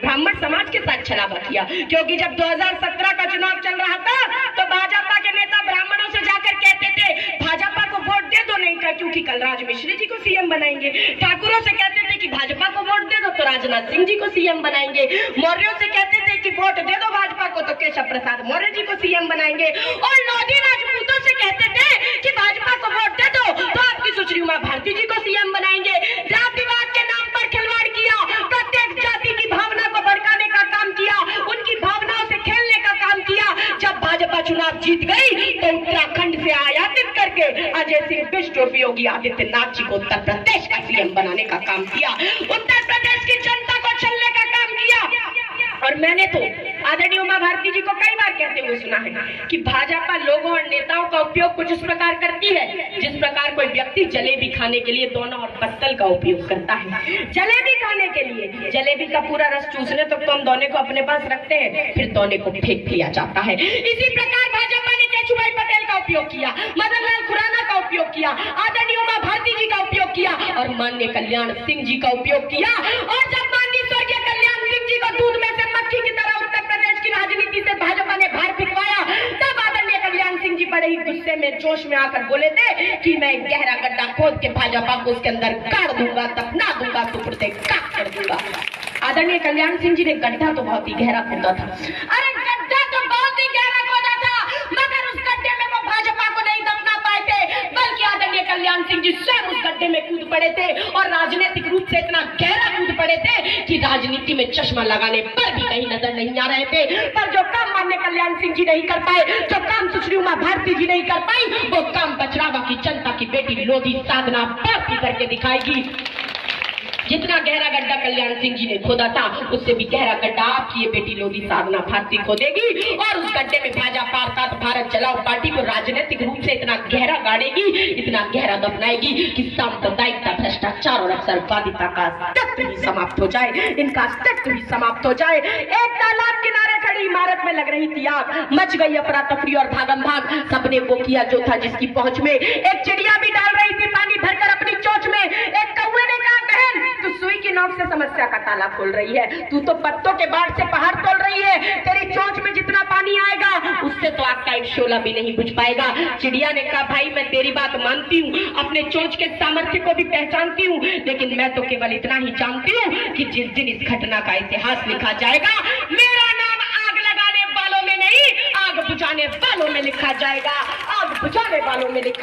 ब्राह्मण समाज के साथ छलावा किया, क्योंकि जब 2017 का चुनाव चल रहा था तो भाजपा के नेता ब्राह्मणों से जाकर कहते थे भाजपा को वोट दे दो, नहीं का क्योंकि कलराज मिश्र जी को सीएम बनाएंगे। ठाकुरों से कहते थे कि भाजपा को वोट दे दो तो राजनाथ सिंह जी को सीएम बनाएंगे। मौर्यों से कहते थे कि वोट दे दो भाजपा को तो केशव प्रसाद मौर्य जी को सीएम बनाएंगे। और लोधी राजपूतों से कहते थे कि भाजपा को वोट दे दो तो आपकी सुश्री उमा भारती जी को सीएम बनाएंगे। जातिवाद के नाम पर खिलवाड़ किया, प्रत्येक जाति की भावना को भड़काने का काम किया, उनकी भावनाओं से खेलने का काम किया। जब भाजपा चुनाव जीत गई तो उत्तराखंड से आयातित करके अजय सिंह बिष्ट और योगी आदित्यनाथ जी को उत्तर प्रदेश का सीएम बनाने का काम किया, उत्तर प्रदेश की जनता को छलने का काम किया। और मैंने तो आदरणीय उमा भारती जी को कई बार कहते हुए सुना है कि भाजपा लोगों और नेताओं का उपयोग कुछ इस प्रकार करती है जिस प्रकार कोई व्यक्ति जलेबी खाने के लिए दोना और पत्तल का उपयोग करता है। जलेबी खाने के लिए जलेबी का पूरा रस चूसने तक तो हम दोने को अपने पास रखते हैं, फिर दोने को फेंक दिया जाता है। इसी प्रकार भाजपा ने केशुभाई पटेल का उपयोग किया, मदन लाल खुराना का उपयोग किया, आदरणीय उमा भारती जी का उपयोग किया और माननीय कल्याण सिंह जी का उपयोग किया। और जब माननीय स्वर्गीय कल्याण सिंह जी को दूध में से मक्खी की तरह उत्तर प्रदेश की राजनीति से भाजपा ने बाहर फिकवाया, तब आदरणीय कल्याण सिंह जी बड़े ही गुस्से में जोश में आकर बोले थे कि मैं एक गहरा गड्ढा खोद के भाजपा को उसके अंदर गाड़ दूंगा, दफना दूंगा, टुकड़े काट कर दूंगा। आदरणीय कल्याण सिंह जी ने गड्ढा तो बहुत ही गहरा खोदा था, अरे गड्ढा तो बहुत ही गहरा खोदा था, मगर उस गड्ढे में वो भाजपा को नहीं दफना पाए थे, बल्कि आदरणीय कल्याण सिंह जी स्वयं उस गड्ढे में कूद पड़े थे और राजनीतिक रूप से इतना गहरा कूद पड़े थे कि राजनीति में चश्मा लगाने पर भी कहीं नजर नहीं आ रहे थे। पर जो काम माननीय कल्याण सिंह जी नहीं कर पाए, जो काम सुश्री उमा भारती जी नहीं कर पाई, वो काम बचरावा की जनता की बेटी लोधी साधना भारती करके दिखाएगी। जितना गहरा गड्ढा कल्याण सिंह जी ने खोदा था उससे भी गहरा गड्ढा आपकी ये बेटी लोधी साधना भारती खोदेगी और उस गड्ढे में भाजपा अर्थात भारत चलाओ पार्टी को राजनीतिक रूप से इतना गहरा गाड़ेगी, इतना गहरा दफनाएगी कि सांप्रदायिकता, भ्रष्टाचार और अवसरवादिता का अस्तित्व ही समाप्त हो जाए, इनका अस्तित्व ही समाप्त हो जाए। एक तालाब किनारे खड़ी इमारत में लग रही थी आग, मच गई अफरा तफरी और भागम भाग, सबने वो किया जो था जिसकी पहुंच में। एक चिड़िया भी डाल रही थी पानी भरकर अपनी चोंच में। एक कौवे ने कहा बहन तू सुई की नोक से समस्या का ताला खोल रही है, तू तो पत्तों के बाढ़ से पहाड़ तोड़ रही है, तेरी चोंच में जितना पानी आएगा उससे तो आग का एक शोला भी नहीं बुझ पाएगा। चिड़िया ने कहा भाई मैं तेरी बात मानती हूँ, अपने चोंच के सामर्थ्य को भी पहचानती हूँ, लेकिन मैं तो केवल इतना ही जानती हूँ कि जिस दिन इस घटना का इतिहास लिखा जाएगा मेरा नाम आग लगाने वालों में नहीं आग बुझाने वालों में लिखा जाएगा, आग बुझाने वालों में लिखा